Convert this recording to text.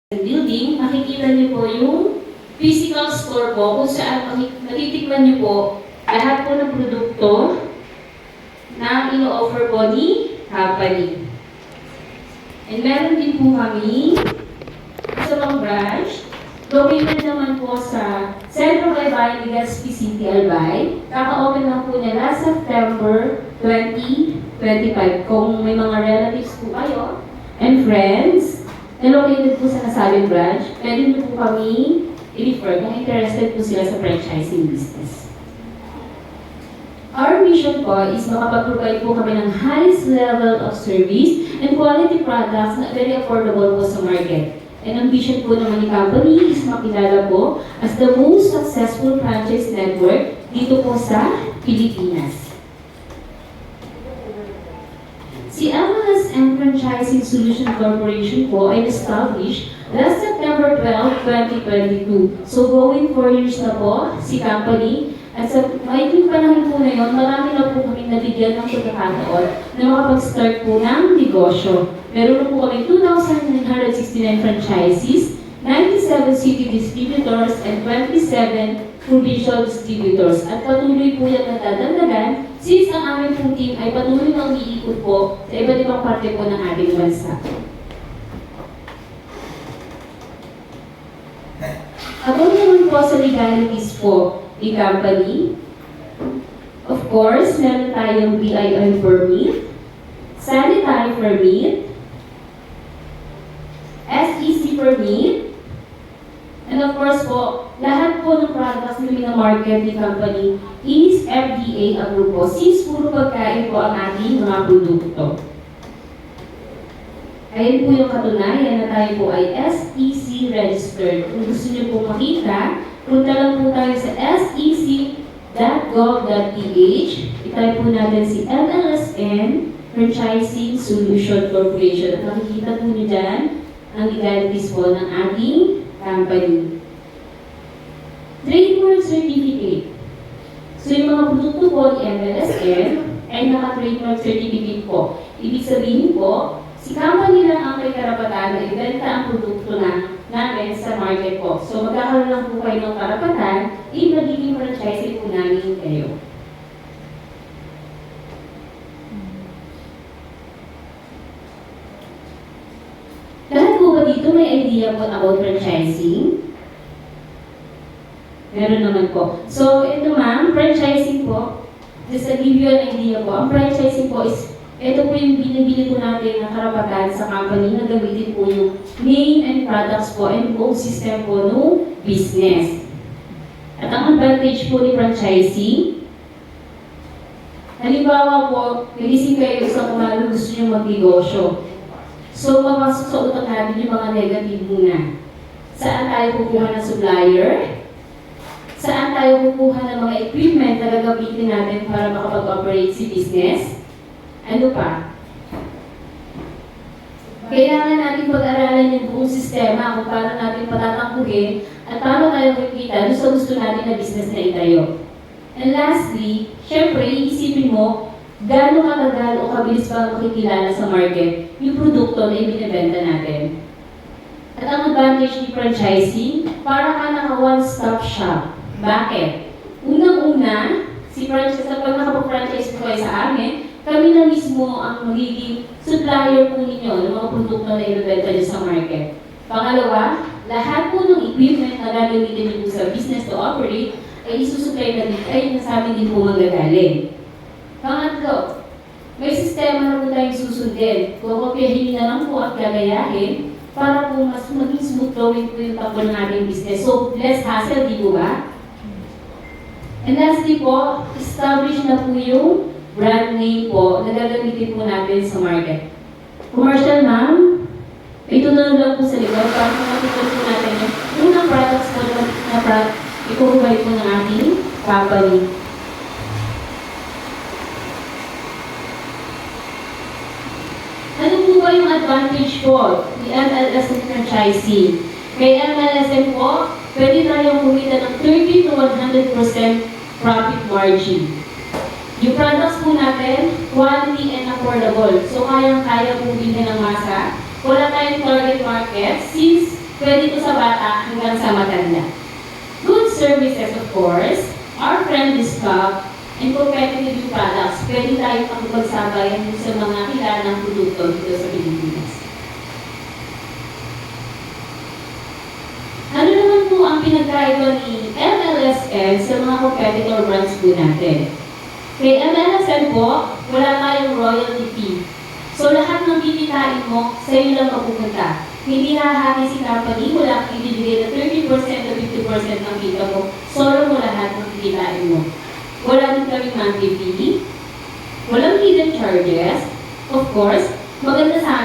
building, makikita niyo po yung physical store po kung saan matitikman niyo po lahat po ng produkto na ino-offer po ni company. And meron din po kami sa mga branch, located naman po sa Centro Albay, Legazpi City, Albay. Kaka-open lang po niya last September 2025. Kung may mga relatives po kayo and friends na located po sa nasabing branch, pwede niyo po kami i-refer kung interested po sila sa franchising business. Our mission po is makapag-provide po kami ng highest level of service and quality products na very affordable po sa market. And ang vision po naman ni company is makilala po as the most successful franchise network dito po sa Pilipinas. Si MLS and Franchising Solution Corporation po ay established last September 12, 2022. So going 4 years na po si company. At sa maikling panahon po na yun, marami na po kami nabigyan ng pagkakataon na makapag-start po ng negosyo. Meron na po kami 2,969 franchisees, 97 city distributors, and 27 provincial distributors. At patuloy po yan natadagdagan since ang aming po team ay patuloy na umiikot po sa iba't ibang parte po ng ating bansa. About naman po sa legalities po ni company, of course, meron tayong BIN permit, sanitary permit, SEC permit, and of course po, lahat po ng products na minamarket ni company is FDA approved po, since puro pagkain po ang ating mga produkto. Ayan po yung katunayan na tayo po ay SEC registered. Kung gusto niyo po makita, punta lang po tayo sa sec.gov.ph. I-type po natin si MLSN Franchising Solution Corporation. At makikita po niyo dyan ang legalities po ng ating company. Trademark certificate. So yung mga produkto po ni MLSN ay naka-trademark certificate po. Ibig sabihin po, si company lang ang may karapatan na ibenta ang produkto namin sa market po. So magkakaroon lang po kayo ng karapatan, magiging franchising po namin kayo. Lahat po ba dito may idea po about franchising? Meron naman po. So ito ma'am, franchising po, just to give you an idea po, ang franchising po is ito po yung binibili po natin na karapatan sa company na gamitin po yung name and products po and buong system po ng business. At ang advantage po ni franchising, halimbawa po, nagising kayo isang umaga gusto nyo magnegosyo. So, mapasok sa utak natin yung mga negative muna. Saan tayo kukuha ng supplier? Saan tayo kukuha ng mga equipment na gagamitin natin para makapag-operate si business? Ano pa? Kailangan natin pag-aralan yung buong sistema kung paano natin patatangkuhin at paano tayo kikita sa gusto natin na business na itayo. And lastly, syempre, iisipin mo gaano katagal o kabilis pa makikilala sa market yung produkto na ibinibenta natin. At ang advantage ni franchising, para ka naka one-stop shop. Bakit? Unang-una, si franchise, pag nakapag-franchise po kayo sa amin, kami na mismo ang magiging supplier po ninyo ng mga produkto na ibibenta nyo sa market. Pangalawa, lahat po ng equipment na gagamitin nyo sa business to operate ay isusupply na din ay sa amin din po manggagaling. Pangatlo, may sistema na po tayong susundin. Kukopyahin na lang po at gagayahin para po mas maging smooth flowing po yung takbo ng ating business. So, less hassle, di po ba? And lastly po, establish na po yung brand name po na gagamitin po natin sa market. Commercial ma'am, ito na lang po sa likod para makikita po natin yung unang products po na ipuprovide po ng ating company. Ano po ba yung advantage po ni MLSN franchising? Kay MLSN po, pwede tayong kumita ng 30 to 100% profit margin. Yung products po natin, quality and affordable. So, kayang-kaya po bilhin ng masa. Wala tayong target market since Pwede ito sa bata hanggang sa matanda. Good services, of course, our friendly stock, and competitive products. Pwede tayo makipagsabayan sa mga kilalang produkto dito sa Pilipinas. Ano naman po ang pinagkaiba ni MLSN sa mga competitor brands po natin? Kay MLSN po, wala tayong royalty fee. So lahat ng kikitain mo, sa iyo lang mapupunta. Hindi nahahati si company, wala kang ibibigay na 30% o 50% ng kita mo. Solo mo lahat ng kikitain mo. Wala din kami monthly fee. Walang hidden charges. Of course, maganda sa